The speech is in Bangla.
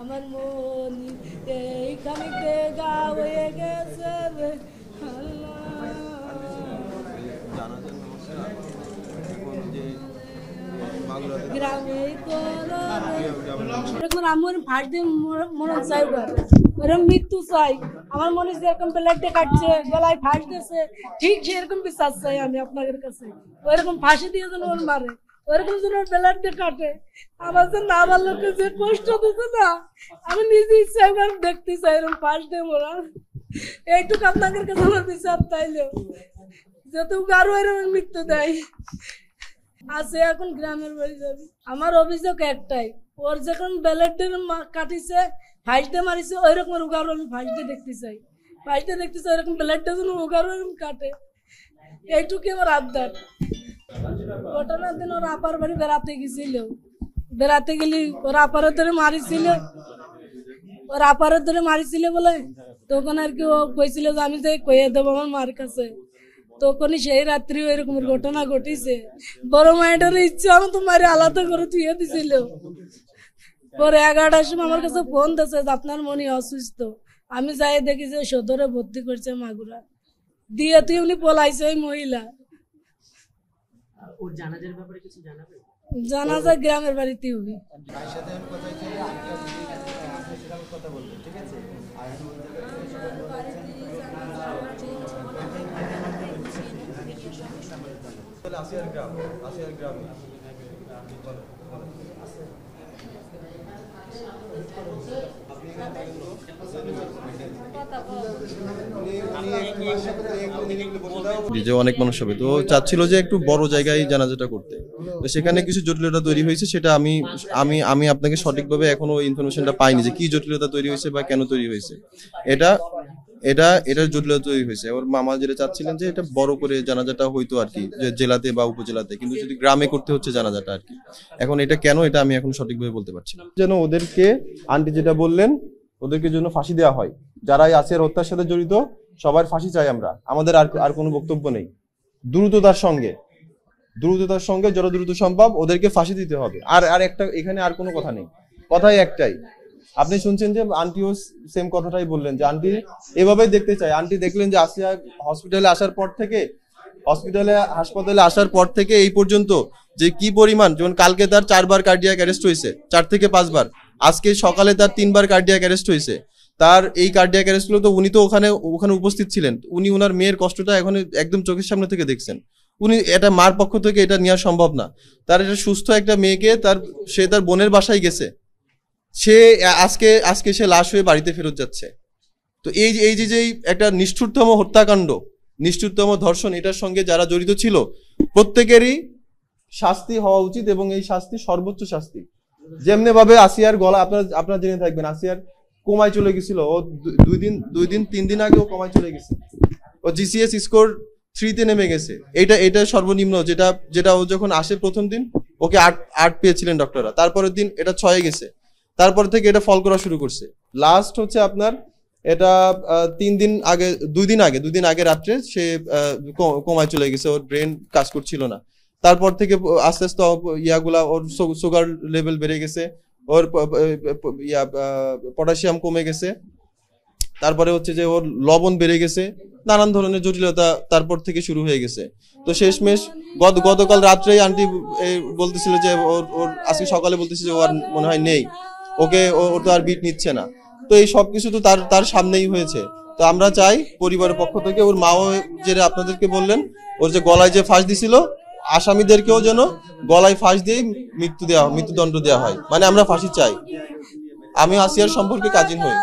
আমার মন এইখানে গা হয়ে গেছে রে আল্লাহ। গ্রামে এখন আমার ফার্স্ট দিন মরণ চাই, ওরকম মৃত্যু চাই। আমার মনে যেরকম প্লেটে কাটছে, গলায় ফাঁস দিয়েছে, ঠিক সেরকম বিশ্বাস চাই আমি আপনাদের কাছে। ওইরকম ফাঁসি দিয়ে যেন ওর মারে, ওরকম যেন ওর প্লেটে কাটে। আমার যে না আমার লোককে যে কষ্ট দিচ্ছে না, আমি নিজে ইচ্ছা একবার দেখতে চাই এরকম ফাঁস দিয়ে মরা। এইটুকু আপনাদের কাছে আমার বিচার তাইলেও যেহেতু আরো এরকম মৃত্যু দেয় আছে। এখন গ্রামের বাড়ি যাবি, আমার অভিযোগ একটাই, ওর যখন ব্যালেটের কাটিছে ফাঁস দিয়ে মারিছে, ওই রকম উগারো আমি ফাঁস দিয়ে দেখতে চাই। ফাঁস দিয়ে দেখতে চাই ওরকম ব্যালেটটা যেন উগারো এরকম কাটে, এইটুকু আমার আবদার। ঘটনার দিন ওর আপার বাড়ি বেড়াতে গেছিল, বেড়াতে গেলি ওর আপারের ধরে মারিছিল, ওর আপারের ধরে মারিছিল বলে তখন আর কি ও কইছিল যে আমি যে কইয়ে দেবো আমার মার কাছে। তখনই সেই রাত্রি এরকম ঘটনা ঘটিছে। বড় মায়ের ইচ্ছা আমি তোমার আলাদা করে থুয়ে দিছিল। পরে 11টার সময় আমার কাছে ফোন দিয়েছে যে আপনার মনে অসুস্থ। আমি যাই দেখি যে সদরে ভর্তি করছে মাগুরা দিয়ে, তুই উনি পলাইছে ওই মহিলা। জানাজা গ্রামের বাড়িতে হবে। যে অনেক মানুষ হবে, তো চাচ্ছিল যে একটু বড় জায়গায় জানাজাটা করতে, তো সেখানে কিছু জটিলতা তৈরি হয়েছে। সেটা আমি আমি আমি আপনাকে সঠিকভাবে এখনো ইনফরমেশনটা পাইনি যে কি জটিলতা তৈরি হয়েছে বা কেন তৈরি হয়েছে। এটার জটিলতা তৈরি হয়েছে। ওর মামা যেটা চাচ্ছিলেন যে এটা বড় করে জানাজাটা হইতো আর কি, যে জেলাতে বা উপজেলাতে, কিন্তু যদি গ্রামে করতে হচ্ছে জানাজাটা আর কি। এখন এটা কেন, এটা আমি এখন সঠিকভাবে বলতে পারছি না। যেন ওদেরকে আন্টি যেটা বললেন, ওদেরকে জন্য ফাঁসি দেওয়া হয়। যারা এই আসিয়ার হত্যার সাথে জড়িত সবার ফাঁসি চাই আমরা। আমাদের আর কোনো বক্তব্য নেই। দ্রুততার সঙ্গে যত দ্রুত সম্ভব ওদেরকে ফাঁসি দিতে হবে। আর একটা এখানে আর কোনো কথা নেই, কথাই একটাই। আপনি শুনছেন যে আন্টিও সেম কথাটাই বললেন যে আন্টি এভাবেই দেখতে চাই। আন্টি দেখলেন যে আসিয়া হাসপাতালে আসার পর থেকে এই পর্যন্ত যে কি পরিমাণ, যেমন কালকে তার 4বার কার্ডিয়াক অ্যারেস্ট হয়েছে, 4 থেকে 5 বার। আজকে সকালে তার 3বার কার্ডিয়াক অ্যারেস্ট হয়েছে। তার এই কার্ডিয়াক অ্যারেস্ট গুলো তো উনি তো ওখানে উপস্থিত ছিলেন। উনি ওনার মেয়ের কষ্টটা এখন একদম চোখের সামনে থেকে দেখছেন। উনি এটা মার পক্ষ থেকে এটা নেওয়া সম্ভব না। তার এটা সুস্থ একটা মেয়েকে সে তার বোনের বাসায় গেছে, সে আজকে সে লাশ হয়ে বাড়িতে ফেরত যাচ্ছে। তো এই যে একটা নিষ্ঠুরতম হত্যাকাণ্ড, নিষ্ঠুরতম ধর্ষণ, এটার সঙ্গে যারা জড়িত ছিল প্রত্যেকেরই শাস্তি হওয়া উচিত, এবং এই শাস্তি সর্বোচ্চ শাস্তি। যেমনি ভাবে আসিয়ার গলা আপনারা জেনে থাকবেন, আসিয়ার কোমায় চলে গেছিল। ও 2-3 দিন আগে ও কোমায় চলে গেছে। ও জিসিএস স্কোর 3-তে নেমে গেছে। এটা সর্বনিম্ন, যেটা ও যখন আসে প্রথম দিন ওকে 8 পেয়েছিলেন ডক্টররা। তারপরের দিন এটা 6-এ গেছে। তারপর থেকে এটা ফল করা শুরু করছে। লাস্ট হচ্ছে আপনার এটা 2 দিন আগে রাত্রে সে কোমায় চলে গেছে। ওর ব্রেন কাজ করছিল না। তারপর থেকে আস্তে আস্তে ইয়াগুলা, ওর সুগার লেভেল বেড়ে গেছে, ওর পটাশিয়াম কমে গেছে, তারপরে হচ্ছে যে ওর লবণ বেড়ে গেছে, নানান ধরনের জটিলতা তারপর থেকে শুরু হয়ে গেছে। তো শেষমেশ গতকাল রাত্রেই আন্টি বলতেছিল যে ওর আজকে সকালে বলতেছিল যে ওর মনে হয় নেই, ওর তো আর বিট নিচ্ছে না। তো এই সবকিছু তো তার সামনেই হয়েছে। তো আমরা চাই পরিবারের পক্ষ থেকে, ওর মাও যেটা আপনাদেরকে বললেন, ওর যে গলায় যে ফাঁস দিছিল, আসামিদেরকেও যেন গলায় ফাঁস দিয়ে মৃত্যুদণ্ড দেওয়া হয়। মানে আমরা ফাঁসি চাই। আমি আসিয়ার সম্পর্কে কাজিন হই।